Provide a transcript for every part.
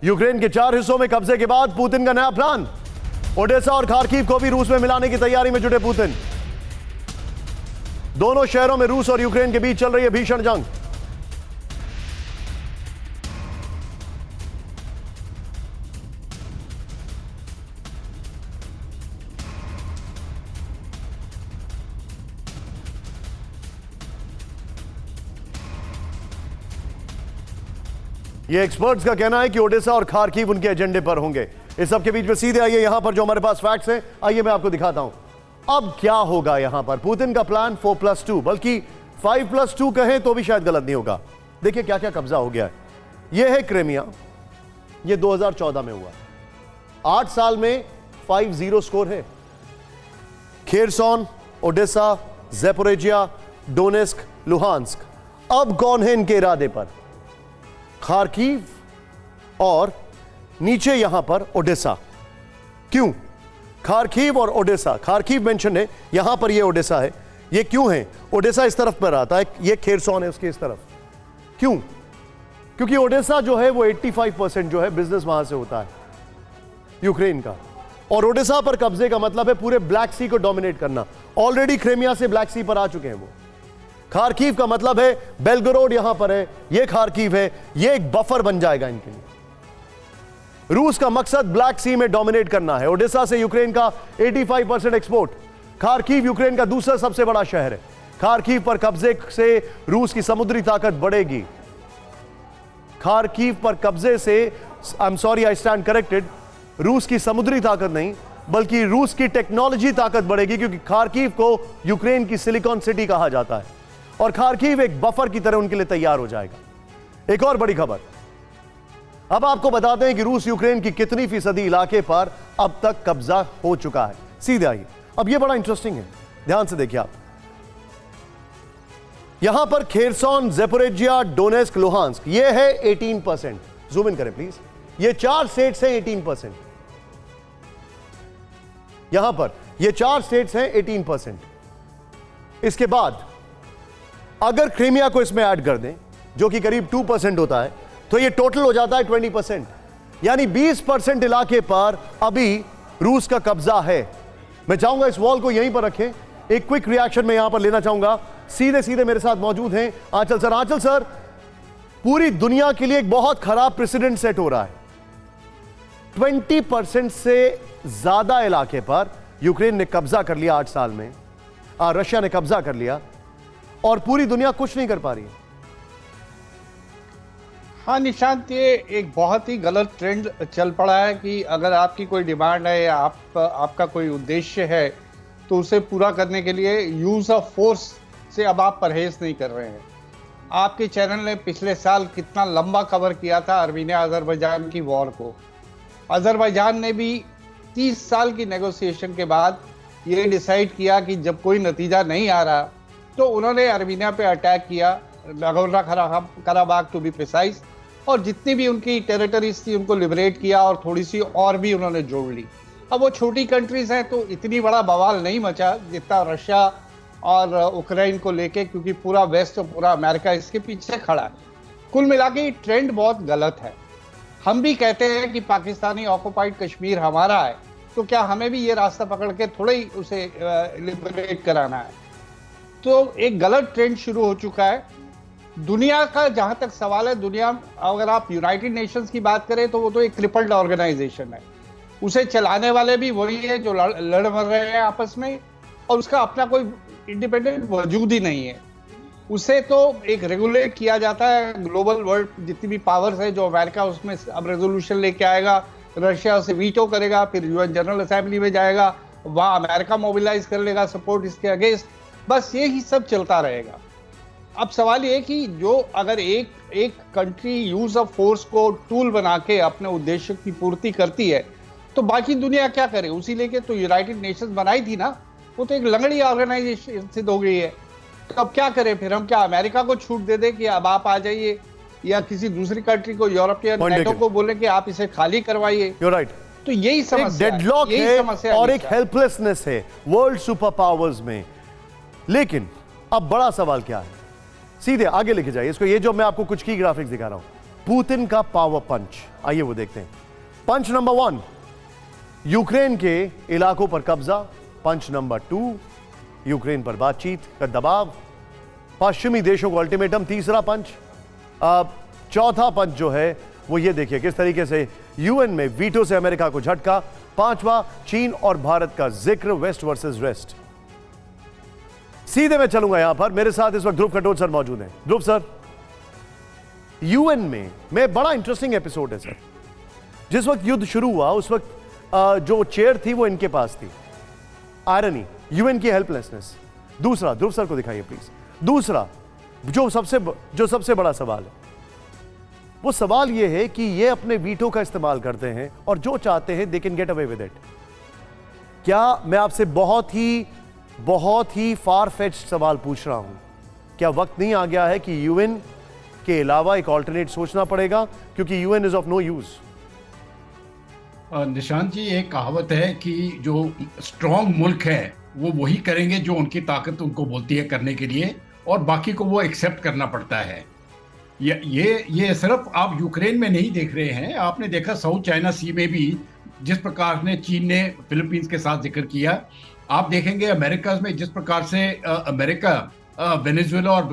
Ukraine के 4 हिस्सों में कब्जे के बाद पुतिन का नया प्लान। ओडेसा और खार्किव को भी रूस में मिलाने की तैयारी में जुटे पुतिन। दोनों शहरों में रूस और यूक्रेन के बीच चल रही है भीषण जंग। ये एक्सपर्ट्स का कहना है कि ओडेसा और खार्किव उनके एजेंडे पर होंगे। इस सब के बीच में सीधे आइए यहां पर जो हमारे पास फैक्ट्स हैं, आइए मैं आपको दिखाता हूं अब क्या होगा। यहां पर पुतिन का प्लान 4+2 बल्कि 5+2 कहें तो भी शायद गलत नहीं होगा। देखिए क्या क्या कब्जा हो गया है। यह है क्रीमिया, यह 2014 में हुआ। 8 साल में 5-0 स्कोर है। Kherson, Odesa, Zaporizhzhia, Donetsk, Luhansk. अब कौन है इनके इरादे पर? खार्किव और नीचे यहां पर ओडेसा। क्यों खार्किव और ओडेसा? खार्किव मेंशन है, यहां पर ये ओडेसा है। ये क्यों है? ओडेसा इस तरफ पर आता है, ये खेरसॉन है उसके इस तरफ। क्यों? क्योंकि ओडेसा जो है वो 85% जो है बिजनेस वहां से होता है यूक्रेन का। और ओडेसा पर कब्जे का मतलब है पूरे ब्लैक सी को डोमिनेट करना। ऑलरेडी क्रीमिया से ब्लैक सी पर आ चुके हैं वो। खार्किव का मतलब है बेलगोरोड यहां पर है, ये खार्किव है, ये एक बफर बन जाएगा इनके लिए। रूस का मकसद ब्लैक सी में डोमिनेट करना है। ओडेसा से यूक्रेन का 85% एक्सपोर्ट। खार्किव यूक्रेन का दूसरा सबसे बड़ा शहर है। खार्किव पर कब्जे से रूस की समुद्री ताकत बढ़ेगी। खार्किव पर कब्जे से, I am sorry I stand corrected, रूस की समुद्री ताकत नहीं बल्कि रूस की टेक्नोलॉजी ताकत बढ़ेगी, क्योंकि खार्किव को यूक्रेन की सिलिकॉन सिटी कहा जाता है और खार्किव एक बफर की तरह उनके लिए तैयार हो जाएगा। एक और बड़ी खबर, अब आपको बताते हैं कि रूस यूक्रेन की कितनी फीसदी इलाके पर अब तक कब्जा हो चुका है। सीधे आइए, अब यह बड़ा इंटरेस्टिंग है, ध्यान से देखिए आप। यहां पर खेरसॉन, ज़ैपोरिजिया, डोनेस्क, लुहांस्क, यह है 18%। जूम इन करें प्लीज। ये 4 स्टेट्स हैं 18%। यहां पर ये 4 स्टेट्स हैं 18%। इसके बाद अगर क्रीमिया को इसमें ऐड कर दें जो कि करीब 2% होता है, तो ये टोटल हो जाता है 20%। यानी 20% इलाके पर अभी रूस का कब्जा है। मैं चाहूंगा इस वॉल को यहीं पर रखें। एक क्विक रिएक्शन में यहां पर लेना चाहूंगा। सीधे सीधे मेरे साथ मौजूद हैं आंचल सर। आंचल सर, पूरी दुनिया के लिए एक बहुत खराब प्रेसिडेंट सेट हो रहा है। 20% से ज्यादा इलाके पर यूक्रेन ने कब्जा कर लिया 8 साल में, रशिया ने कब्जा कर लिया और पूरी दुनिया कुछ नहीं कर पा रही है। हाँ निशांत, ये एक बहुत ही गलत ट्रेंड चल पड़ा है कि अगर आपकी कोई डिमांड है या आपका कोई उद्देश्य है तो उसे पूरा करने के लिए यूज ऑफ फोर्स से अब आप परहेज नहीं कर रहे हैं। आपके चैनल ने पिछले साल कितना लंबा कवर किया था आर्मीनिया अजरबैजान की वॉर को। अजरबैजान ने भी 30 साल की नेगोशिएशन के बाद ये डिसाइड किया कि जब कोई नतीजा नहीं आ रहा तो उन्होंने आर्मीनिया पे अटैक किया, Nagorno Karabakh to be precise, और जितनी भी उनकी टेरिटरीज थी उनको लिबरेट किया और थोड़ी सी और भी उन्होंने जोड़ ली। अब वो छोटी कंट्रीज हैं तो इतनी बड़ा बवाल नहीं मचा जितना रशिया और उक्रेन को लेके, क्योंकि पूरा वेस्ट और पूरा अमेरिका इसके पीछे खड़ा है। कुल मिला के ट्रेंड बहुत गलत है। हम भी कहते हैं कि पाकिस्तानी ऑक्युपाइड कश्मीर हमारा है, तो क्या हमें भी ये रास्ता पकड़ के थोड़ा ही उसे लिबरेट कराना है? तो एक गलत ट्रेंड शुरू हो चुका है। दुनिया का जहां तक सवाल है, दुनिया अगर आप यूनाइटेड नेशंस की बात करें तो वो तो एक क्रिपल्ड ऑर्गेनाइजेशन है। उसे चलाने वाले भी वही है जो लड़ मर रहे हैं आपस में, और उसका अपना कोई इंडिपेंडेंट वजूद ही नहीं है। उसे तो एक रेगुलेट किया जाता है। ग्लोबल वर्ल्ड जितनी भी पावर्स है, जो अमेरिका उसमें अब रेजोल्यूशन लेके आएगा, रशिया उसे वीटो करेगा, फिर यूएन जनरल असेंबली में जाएगा, वहां अमेरिका मोबिलाइज कर लेगा सपोर्ट इसके अगेंस्ट। बस यही सब चलता रहेगा। अब सवाल ये कि जो अगर एक कंट्री यूज ऑफ फोर्स को टूल बना के अपने उद्देश्य की पूर्ति करती है तो बाकी दुनिया क्या करे? उसी लेके तो यूनाइटेड नेशंस बनाई थी ना, वो तो एक लंगड़ी ऑर्गेनाइजेशन सिद्ध हो गई है। तो अब क्या करें फिर? हम क्या अमेरिका को छूट दे दें कि अब आप आ जाइए, या किसी दूसरी कंट्री को, यूरोपियन नेटो को बोले कि आप इसे खाली करवाइए? तो यही समस्या, डेडलॉक है और एक हेल्पलेसनेस है वर्ल्ड सुपर पावर्स में। लेकिन अब बड़ा सवाल क्या है? सीधे आगे लेके जाइए इसको। ये जो मैं आपको कुछ की ग्राफिक्स दिखा रहा हूं, पुतिन का पावर पंच, आइए वो देखते हैं। पंच नंबर 1, यूक्रेन के इलाकों पर कब्जा। पंच नंबर 2, यूक्रेन पर बातचीत का दबाव। पश्चिमी देशों को अल्टीमेटम, तीसरा पंच। चौथा पंच जो है वो ये देखिए किस तरीके से यूएन में वीटो से अमेरिका को झटका। पांचवा, चीन और भारत का जिक्र, वेस्ट वर्सेस वेस्ट। सीधे मैं चलूंगा यहां पर, मेरे साथ इस वक्त ध्रुव कटोच सर मौजूद हैं। ध्रुव सर, यूएन में बड़ा इंटरेस्टिंग एपिसोड है सर। जिस वक्त युद्ध शुरू हुआ उस वक्त जो चेयर थी वो इनके पास थी। आयरनी, यूएन की हेल्पलेसनेस। दूसरा, ध्रुव सर को दिखाइए प्लीज। दूसरा जो सबसे बड़ा सवाल है, वो सवाल ये है कि ये अपने वीटो का इस्तेमाल करते हैं और जो चाहते हैं they can get away with it. क्या मैं आपसे बहुत ही फार फेच्ड सवाल पूछ रहा हूं, क्या वक्त नहीं आ गया है कि यूएन के अलावा एक ऑल्टरनेट सोचना पड़ेगा, क्योंकि UN is of no use? Nishant ji, एक कहावत है कि जो स्ट्रांग मुल्क है वो वही करेंगे जो उनकी ताकत उनको बोलती है करने के लिए, और बाकी को वो एक्सेप्ट करना पड़ता है। ये सिर्फ आप यूक्रेन में नहीं देख रहे हैं, आपने देखा साउथ चाइना सी में भी जिस प्रकार ने चीन ने फिलीपींस के साथ जिक्र किया। आप देखेंगे अमेरिका में जिस प्रकार से अमेरिका वेनेजुएला और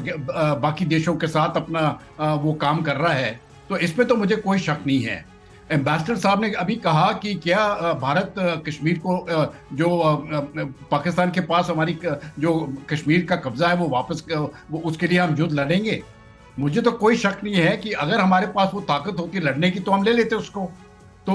बाकी देशों के साथ अपना वो काम कर रहा है, तो इसमें तो मुझे कोई शक नहीं है। एम्बेसडर साहब ने अभी कहा कि क्या भारत कश्मीर को जो पाकिस्तान के पास हमारी जो कश्मीर का कब्जा है वो वापस वो उसके लिए हम युद्ध लड़ेंगे। मुझे तो कोई शक नहीं है कि अगर हमारे पास वो ताकत होती लड़ने की तो हम ले लेते उसको। तो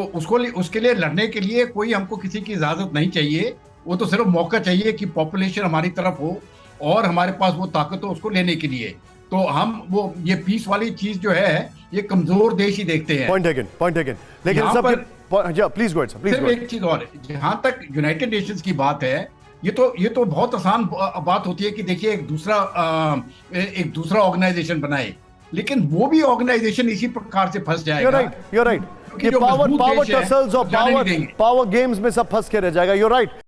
उसके लिए लड़ने के लिए कोई हमको किसी की इजाजत नहीं चाहिए, वो तो सिर्फ मौका चाहिए कि पॉपुलेशन हमारी तरफ हो और हमारे पास वो ताकत हो उसको लेने के लिए। तो हम वो ये पीस वाली चीज जो है ये कमजोर देश ही देखते हैं। Point taken. लेकिन सब प्लीज गो अहेड, सिर्फ एक चीज और, जहां तक यूनाइटेड नेशंस की बात है, ये तो बहुत आसान बात होती है कि देखिए एक दूसरा ऑर्गेनाइजेशन बनाए, लेकिन वो भी ऑर्गेनाइजेशन इसी प्रकार से फंस जाएगा। You're right. ये पावर टसल्स और पावर गेम्स में सब फंस के रह जाएगा। You're right.